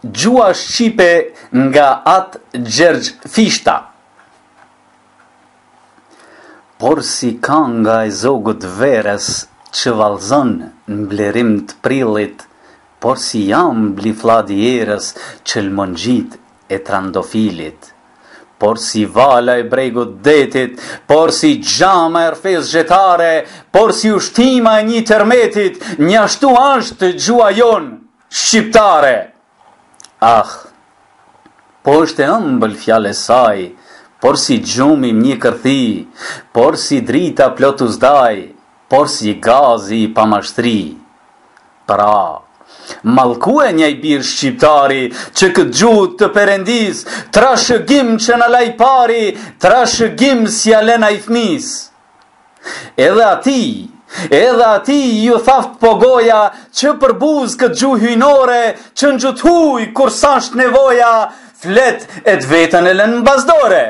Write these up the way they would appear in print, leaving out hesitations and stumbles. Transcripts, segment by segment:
Gjua shqipe nga atë Gjergj Fishta. Por si kanga e zogut verës që vallëzon në mblerim të prillit, por si jam blifladierës që lmon gjit e trandofilit, por si vala e bregut detit, por si gjama e rfes gjetare, por si ushtima e një termetit, njashtu është gjua jon shqiptare. Ah, po është e ëmbël fjale saj, por si gjumi një kërthi, por si drita plotu zdaj, por si gazi i pamashtri. Pra, malku e njaj birë shqiptari, që këtë gjutë të perendis, trashëgim që në laj pari, trashëgim si alena i fmis. Edhe ati ju thaft po goja, që për buz këtë gjuhë hynore, që në gjutë huj kur sasht nevoja, flet e të vetën e lën bazdore.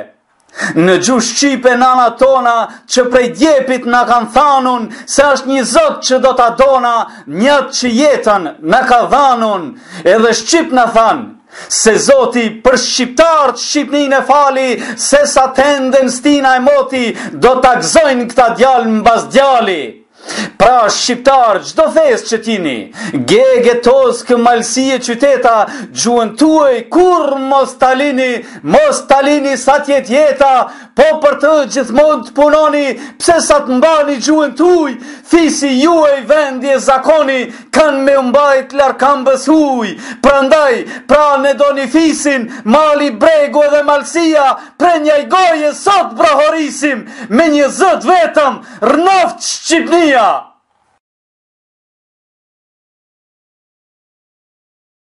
Në gjuhë shqipe nana tona, që prej djepit na kanë thanun, se është një zot që do ta dona, njët që jetën na ka dhanun, edhe shqip na thanë, se zoti për shqiptarët Shqipnin e fali, se sa tenden stina e moti, do ta gëzojnë këta djalë mbas djali. Pra shqiptar gjdo thes që tini, gege toskë malsi e qyteta, gjuën tuaj kur mos talini sa tjet jeta, po për të gjithmonë të punoni, pse sa të mbani gjuën tuaj, thisi juaj vendje zakoni, kanë me mbajt larkambës huj. Prandaj, pra ne do një fisin, mali bregu edhe malsia, pre njaj goje sot brahorisim, me një zët vetëm, rënoft Shqipnia.